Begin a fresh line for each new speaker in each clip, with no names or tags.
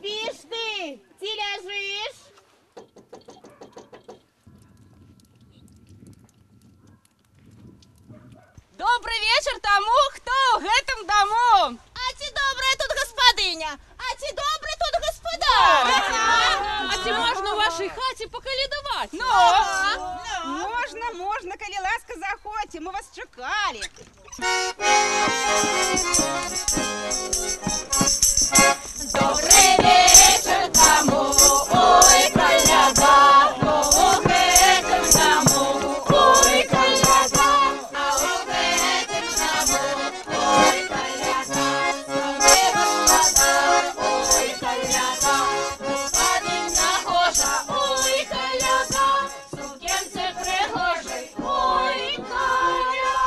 спишь ты? Ты лежишь?
Добрый вечер тому, кто в этом дому.
А ти добрая тут господиня, а ти добрый тут господар.
А ці можна у вашій хаті поколядувати?
Можна, коли ласка заходьте, ми вас чекали.
Добрый вечер тому, ой, коляда, в этом дому, ой, коляда, а в этом дому, ой, коляда, ой, коляда, господиня Гоша, ой, коляда, сукенце пригожий, ой, коляда.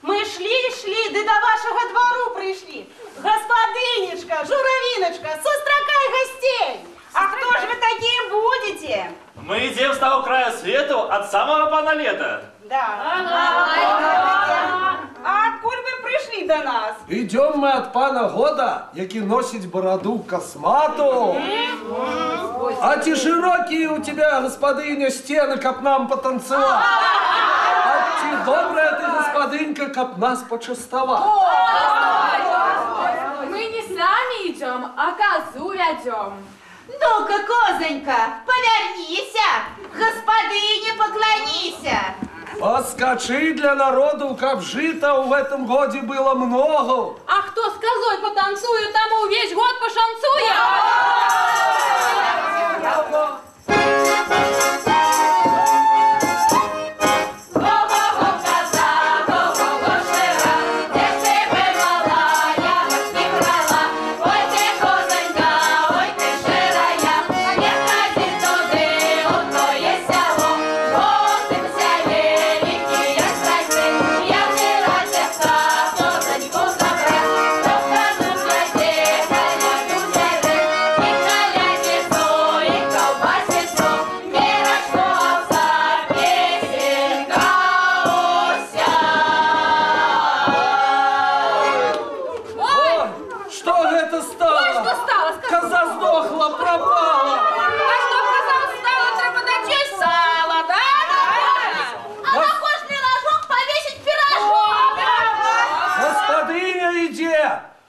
Ми шли, да до вашого двору пришли. Господинечка, журавиночка, сустракай гостей. А кто же вы такие будете?
Мы идем с того края свету от самого пана лета.
Да. А откуда вы пришли до нас?
Идем мы от пана года, який носить бороду космату. А те широкие у тебя, господиня, стены, каб нам потанцевать. А те добрая ты, господинька, каб нас почастовать.
Мы не сами идем, а козу ведем.
Ну-ка, козонька, повернися, господине поклонися.
Подскочи для народу, каб жита в этом годе было много.
А кто с козой потанцует, тому весь год пошанцует.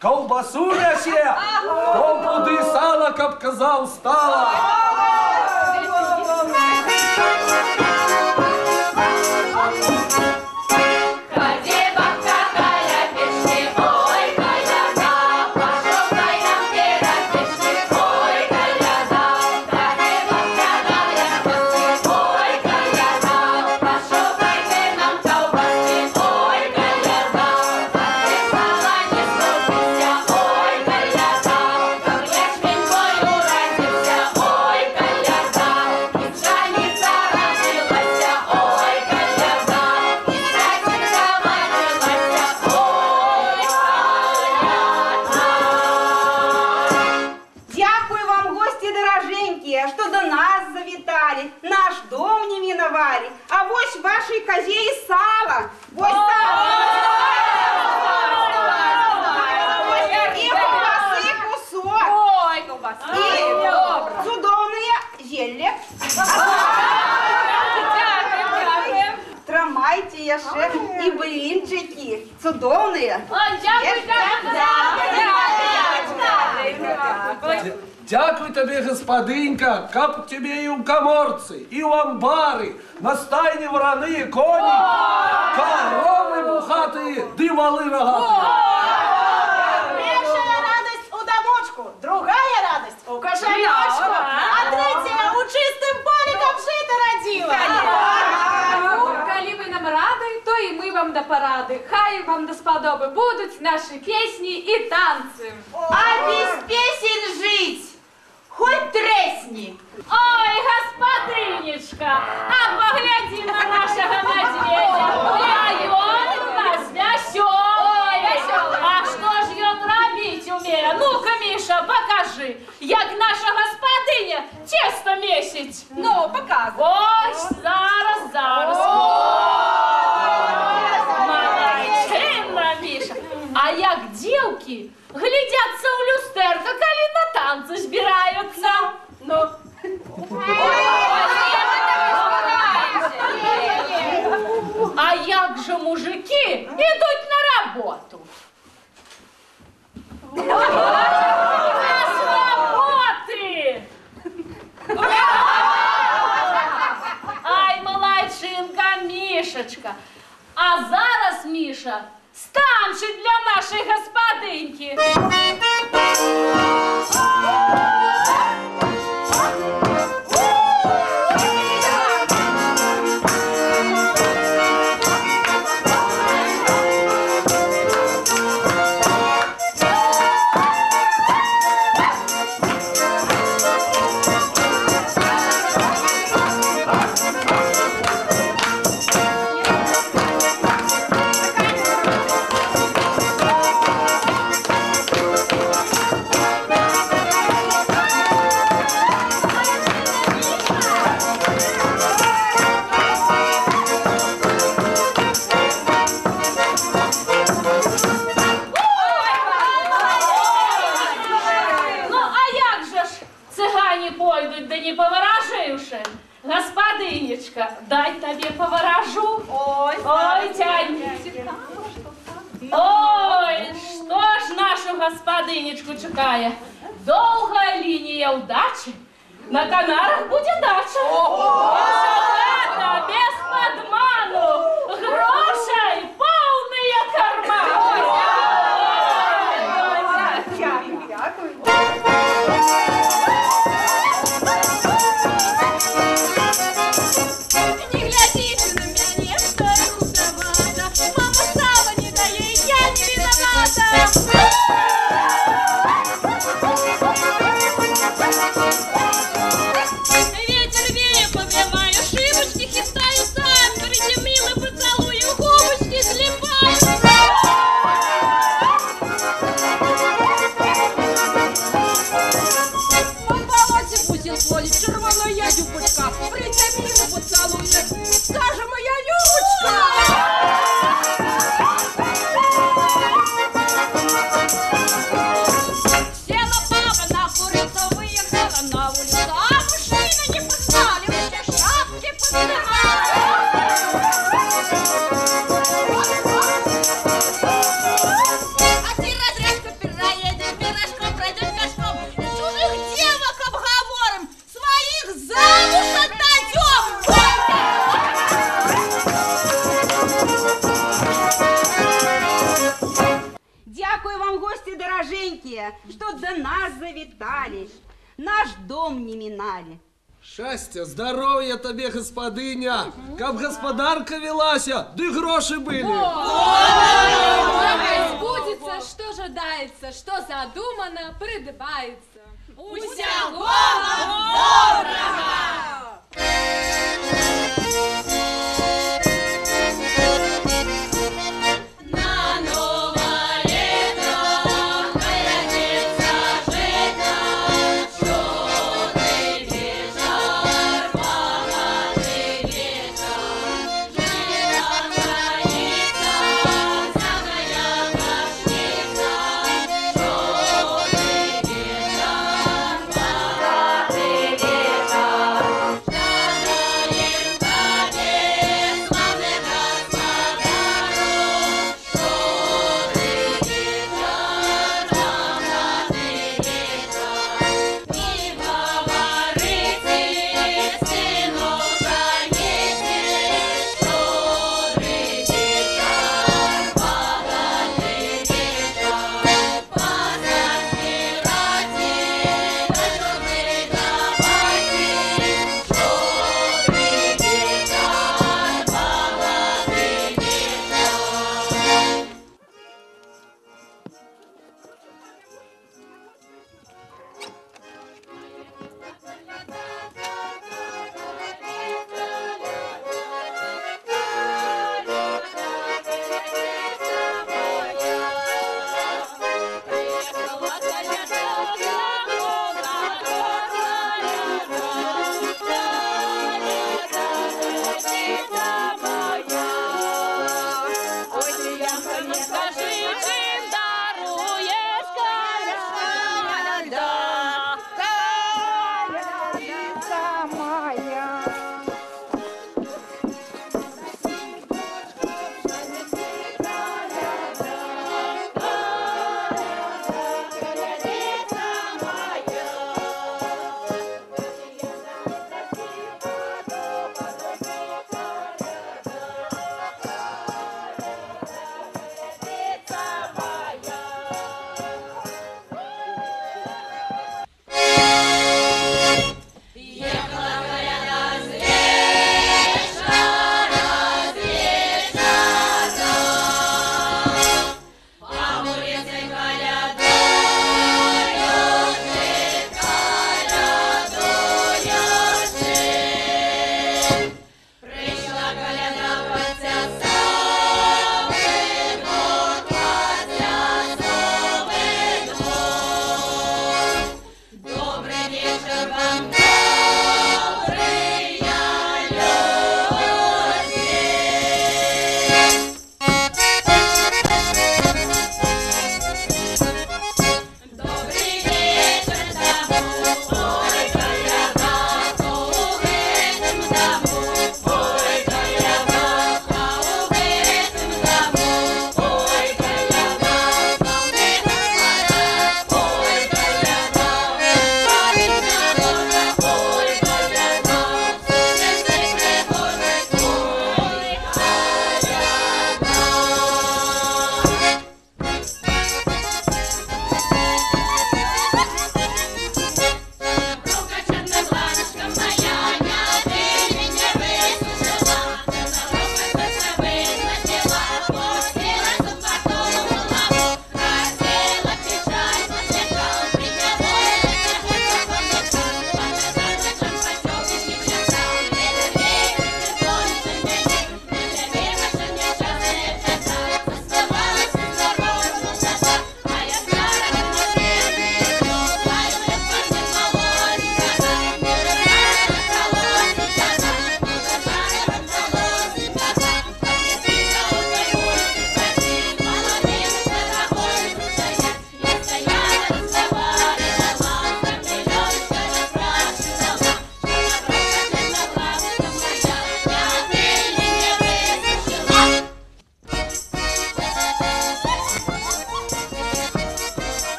Колбасу несе, полпуды сала, каб коза устала.
Что до нас завитали, наш дом не миновали, а вось вашей козе и сало. Вось и колбасы кусок.
Ой, колбаса.
И цудовные зелье. Трамайте яше и блинчики цудовные.
Дякую тебе, господинька, каб тебе и у коморцы, и у амбары, на стайне вороны, кони, коровы бухатые, дымолы рогатые.
Первая радость у домочку, другая радость у кошелечку, а третья у чистым поле капшита родила.
Ну, коли вы нам рады, то и мы вам до парады. Хай вам до сподобы будут наши песни и танцы.
А без песен жить хоть тресни.
Ой, господинечка, а погляди на нашего медведя. Ой, он у нас веселый. А что ж он робить умеет? Ну-ка, Миша, покажи, як наша господиня тесто месить. Ну, показывай. Ось, зараз. Молодчинна, Миша. А як дівки глядяться у коні пойдуть, да не повороживши. Господинечка, дай тебе поворожу. Ой, тянь. Ой, что ж нашу господинечку чекає? Довга лінія удачі. На Канарах буде дача. Это без подману. Грошей полные карманы.
Не глядите на меня, что я худовата. Мама сала не дает, я не виновата. Ветер веет, поднимаю шибочки, хистаю сам. Приземлила поцелую, губочки слепаю.
Он болоте бусин ходит, червоная юбочка, притомила поцелует, скажи, моя Любочка! Села баба на курицу, выехала на улицу, а мужчины не познали, все шапки
А ты разрежка пера едешь, пирожком пройдешь кашком. Чужих девок обговорим, своих замуж отдадем.
Дякую вам, гости дороженькие, что до нас завитали, наш дом не минали.
Счастья, здоровья тебе, господиня! Как господарка велася, да и гроши были!
Сбудется, что жадается, что задумано, придбается.
Усяго вам дорого!